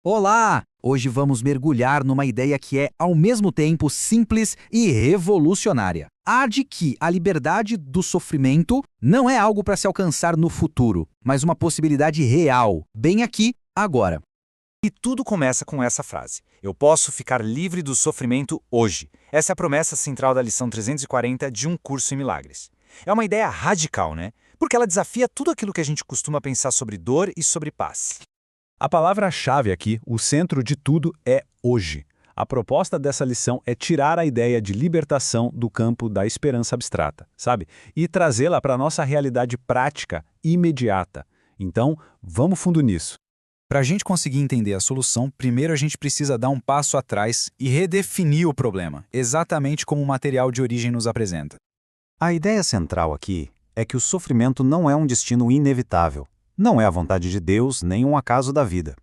Olá! Hoje vamos mergulhar numa ideia que é, ao mesmo tempo, simples e revolucionária. A de que a liberdade do sofrimento não é algo para se alcançar no futuro, mas uma possibilidade real, bem aqui, agora. E tudo começa com essa frase: eu posso ficar livre do sofrimento hoje. Essa é a promessa central da lição 340 de Um Curso em Milagres. É uma ideia radical, né? Porque ela desafia tudo aquilo que a gente costuma pensar sobre dor e sobre paz. A palavra-chave aqui, o centro de tudo, é hoje. A proposta dessa lição é tirar a ideia de libertação do campo da esperança abstrata, sabe? E trazê-la para a nossa realidade prática, imediata. Então, vamos fundo nisso. Para a gente conseguir entender a solução, primeiro a gente precisa dar um passo atrás e redefinir o problema, exatamente como o material de origem nos apresenta. A ideia central aqui é que o sofrimento não é um destino inevitável. Não é a vontade de Deus nem um acaso da vida.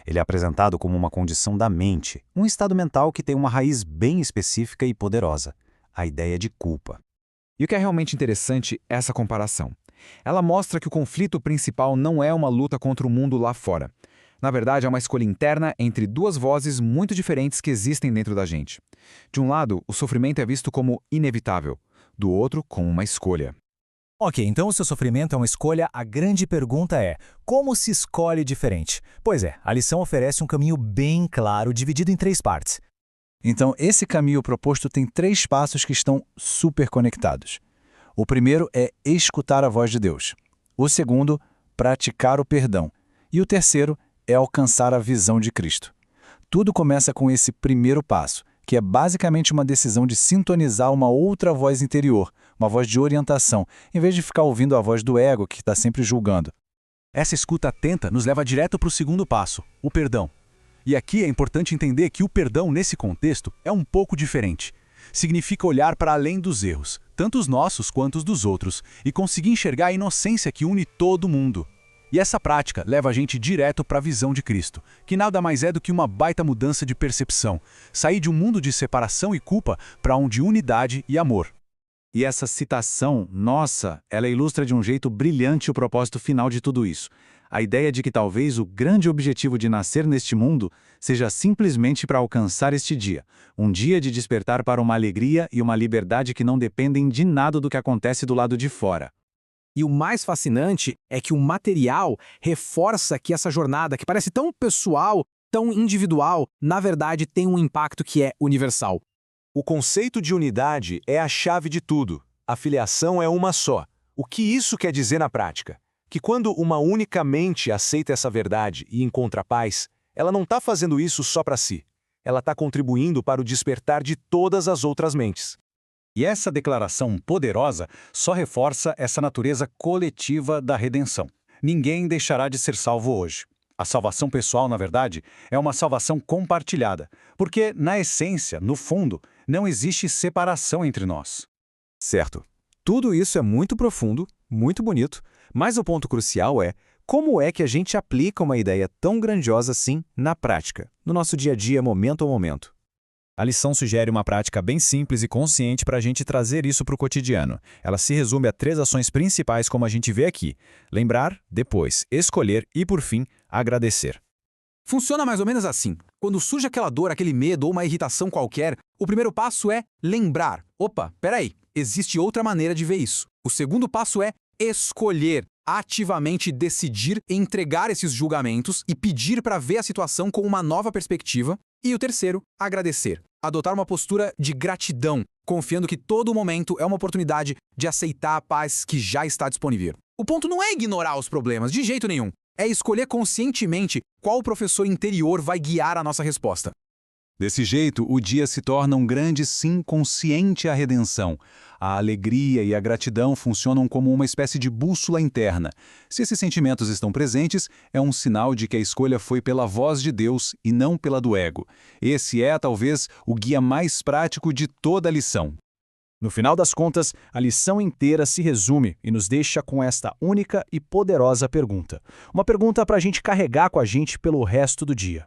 Ele é apresentado como uma condição da mente, um estado mental que tem uma raiz bem específica e poderosa, a ideia de culpa. E o que é realmente interessante é essa comparação. Ela mostra que o conflito principal não é uma luta contra o mundo lá fora. Na verdade, é uma escolha interna entre duas vozes muito diferentes que existem dentro da gente. De um lado, o sofrimento é visto como inevitável, do outro, como uma escolha. Ok, então o seu sofrimento é uma escolha, a grande pergunta é, como se escolhe diferente? Pois é, a lição oferece um caminho bem claro, dividido em 3 partes. Então, esse caminho proposto tem 3 passos que estão super conectados. O primeiro é escutar a voz de Deus. O segundo, praticar o perdão. E o terceiro é alcançar a visão de Cristo. Tudo começa com esse primeiro passo, que é basicamente uma decisão de sintonizar uma outra voz interior, uma voz de orientação, em vez de ficar ouvindo a voz do ego que está sempre julgando. Essa escuta atenta nos leva direto para o segundo passo, o perdão. E aqui é importante entender que o perdão, nesse contexto, é um pouco diferente. Significa olhar para além dos erros, tanto os nossos quanto os dos outros, e conseguir enxergar a inocência que une todo mundo. E essa prática leva a gente direto para a visão de Cristo, que nada mais é do que uma baita mudança de percepção, sair de um mundo de separação e culpa para um de unidade e amor. E essa citação, nossa, ela ilustra de um jeito brilhante o propósito final de tudo isso. A ideia de que talvez o grande objetivo de nascer neste mundo seja simplesmente para alcançar este dia. Um dia de despertar para uma alegria e uma liberdade que não dependem de nada do que acontece do lado de fora. E o mais fascinante é que o material reforça que essa jornada, que parece tão pessoal, tão individual, na verdade tem um impacto que é universal. O conceito de unidade é a chave de tudo. A filiação é uma só. O que isso quer dizer na prática? Que quando uma única mente aceita essa verdade e encontra paz, ela não está fazendo isso só para si. Ela está contribuindo para o despertar de todas as outras mentes. E essa declaração poderosa só reforça essa natureza coletiva da redenção. Ninguém deixará de ser salvo hoje. A salvação pessoal, na verdade, é uma salvação compartilhada, porque, na essência, no fundo, não existe separação entre nós. Certo. Tudo isso é muito profundo, muito bonito, mas o ponto crucial é como é que a gente aplica uma ideia tão grandiosa assim na prática, no nosso dia a dia, momento a momento. A lição sugere uma prática bem simples e consciente para a gente trazer isso para o cotidiano. Ela se resume a 3 ações principais como a gente vê aqui: lembrar, depois escolher e, por fim, agradecer. Funciona mais ou menos assim. Quando surge aquela dor, aquele medo ou uma irritação qualquer, o primeiro passo é lembrar. Opa, peraí, existe outra maneira de ver isso. O segundo passo é escolher, ativamente decidir entregar esses julgamentos e pedir para ver a situação com uma nova perspectiva. E o terceiro, agradecer. Adotar uma postura de gratidão, confiando que todo momento é uma oportunidade de aceitar a paz que já está disponível. O ponto não é ignorar os problemas, de jeito nenhum. É escolher conscientemente qual professor interior vai guiar a nossa resposta. Desse jeito, o dia se torna um grande sim consciente à redenção. A alegria e a gratidão funcionam como uma espécie de bússola interna. Se esses sentimentos estão presentes, é um sinal de que a escolha foi pela voz de Deus e não pela do ego. Esse é, talvez, o guia mais prático de toda a lição. No final das contas, a lição inteira se resume e nos deixa com esta única e poderosa pergunta. Uma pergunta para a gente carregar com a gente pelo resto do dia.